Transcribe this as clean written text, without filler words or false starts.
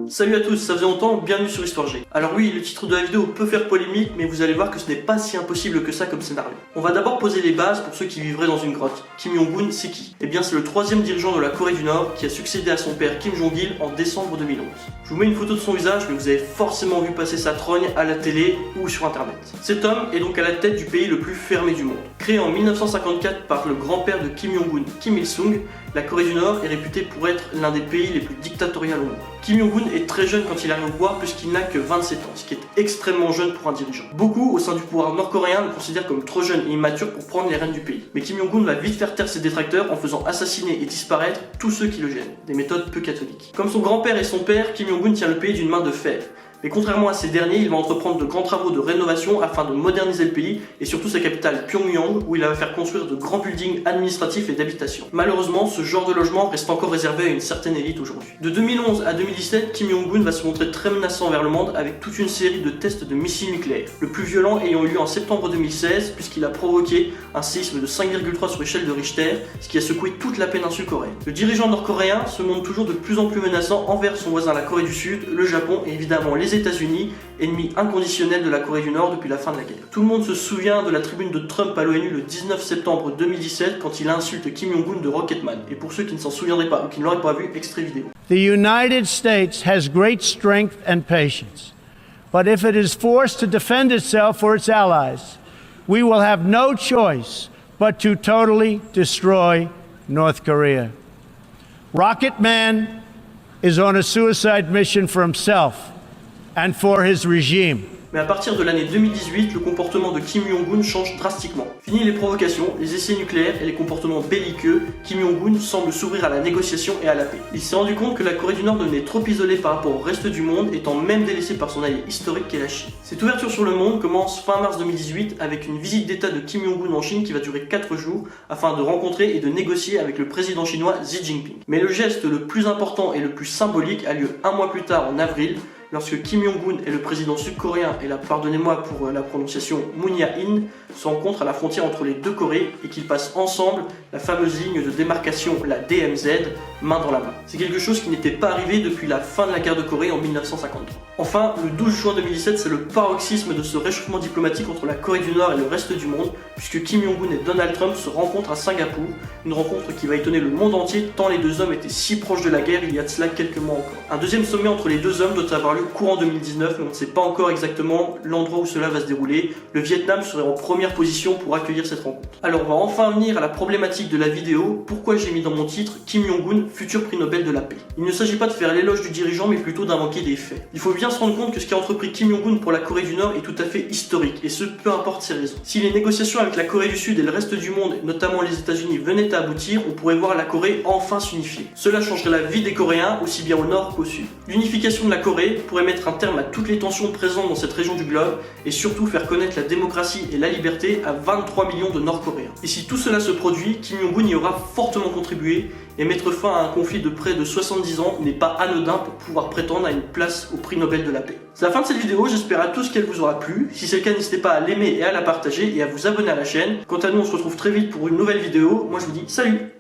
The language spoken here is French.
Salut à tous, ça faisait longtemps, bienvenue sur Histoire G. Alors oui, le titre de la vidéo peut faire polémique, mais vous allez voir que ce n'est pas si impossible que ça comme scénario. On va d'abord poser les bases pour ceux qui vivraient dans une grotte. Kim Jong-un, c'est qui? Eh bien c'est le troisième dirigeant de la Corée du Nord qui a succédé à son père Kim Jong-il en décembre 2011. Je vous mets une photo de son visage, mais vous avez forcément vu passer sa trogne à la télé ou sur internet. Cet homme est donc à la tête du pays le plus fermé du monde. Créé en 1954 par le grand-père de Kim Jong-un, Kim Il-sung, la Corée du Nord est réputée pour être l'un des pays les plus dictatoriaux au monde. Kim Jong-un est très jeune quand il arrive au pouvoir puisqu'il n'a que 27 ans, ce qui est extrêmement jeune pour un dirigeant. Beaucoup au sein du pouvoir nord-coréen le considèrent comme trop jeune et immature pour prendre les rênes du pays. Mais Kim Jong-un va vite faire taire ses détracteurs en faisant assassiner et disparaître tous ceux qui le gênent, des méthodes peu catholiques. Comme son grand-père et son père, Kim Jong-un tient le pays d'une main de fer. Mais contrairement à ces derniers, il va entreprendre de grands travaux de rénovation afin de moderniser le pays et surtout sa capitale Pyongyang où il va faire construire de grands buildings administratifs et d'habitation. Malheureusement, ce genre de logement reste encore réservé à une certaine élite aujourd'hui. De 2011 à 2017, Kim Jong-un va se montrer très menaçant vers le monde avec toute une série de tests de missiles nucléaires. Le plus violent ayant eu lieu en septembre 2016 puisqu'il a provoqué un séisme de 5,3 sur l'échelle de Richter, ce qui a secoué toute la péninsule coréenne. Le dirigeant nord-coréen se montre toujours de plus en plus menaçant envers son voisin la Corée du Sud, le Japon et évidemment les États-Unis, ennemis inconditionnels de la Corée du Nord depuis la fin de la guerre. Tout le monde se souvient de la tribune de Trump à l'ONU le 19 septembre 2017 quand il insulte Kim Jong-un de Rocketman. Et pour ceux qui ne s'en souviendraient pas ou qui ne l'auraient pas vu, extrait vidéo. The United States has great strength and patience, but if it is forced to defend itself or its allies, we will have no choice but to totally destroy North Korea. Rocketman is on a suicide mission for himself and for his regime. Mais à partir de l'année 2018, le comportement de Kim Jong-un change drastiquement. Fini les provocations, les essais nucléaires et les comportements belliqueux, Kim Jong-un semble s'ouvrir à la négociation et à la paix. Il s'est rendu compte que la Corée du Nord devenait trop isolée par rapport au reste du monde, étant même délaissée par son allié historique qu'est la Chine. Cette ouverture sur le monde commence fin mars 2018 avec une visite d'état de Kim Jong-un en Chine qui va durer 4 jours afin de rencontrer et de négocier avec le président chinois Xi Jinping. Mais le geste le plus important et le plus symbolique a lieu un mois plus tard en avril, lorsque Kim Jong-un et le président sud-coréen, et là pardonnez-moi pour la prononciation Moon Jae-in, se rencontrent à la frontière entre les deux Corées et qu'ils passent ensemble la fameuse ligne de démarcation, la DMZ, main dans la main. C'est quelque chose qui n'était pas arrivé depuis la fin de la guerre de Corée en 1953. Enfin, le 12 juin 2017, c'est le paroxysme de ce réchauffement diplomatique entre la Corée du Nord et le reste du monde, puisque Kim Jong-un et Donald Trump se rencontrent à Singapour, une rencontre qui va étonner le monde entier tant les deux hommes étaient si proches de la guerre il y a de cela quelques mois encore. Un deuxième sommet entre les deux hommes doit avoir lieu courant 2019, mais on ne sait pas encore exactement l'endroit où cela va se dérouler. Le Vietnam serait en première position pour accueillir cette rencontre. Alors on va enfin venir à la problématique de la vidéo, pourquoi j'ai mis dans mon titre Kim Jong-un, futur prix Nobel de la paix. Il ne s'agit pas de faire l'éloge du dirigeant, mais plutôt d'invoquer des faits. Il faut bien se rendre compte que ce qu'a entrepris Kim Jong-un pour la Corée du Nord est tout à fait historique, et ce peu importe ses raisons. Si les négociations avec la Corée du Sud et le reste du monde, notamment les États-Unis, venaient à aboutir, on pourrait voir la Corée enfin s'unifier. Cela changerait la vie des Coréens, aussi bien au nord qu'au sud. L'unification de la Corée pourrait mettre un terme à toutes les tensions présentes dans cette région du globe, et surtout faire connaître la démocratie et la liberté à 23 millions de Nord-Coréens. Et si tout cela se produit, Kim Jong-un y aura fortement contribué, et mettre fin à un conflit de près de 70 ans n'est pas anodin pour pouvoir prétendre à une place au prix Nobel de la paix. C'est la fin de cette vidéo, j'espère à tous qu'elle vous aura plu. Si c'est le cas, n'hésitez pas à l'aimer et à la partager et à vous abonner à la chaîne. Quant à nous, on se retrouve très vite pour une nouvelle vidéo. Moi je vous dis salut!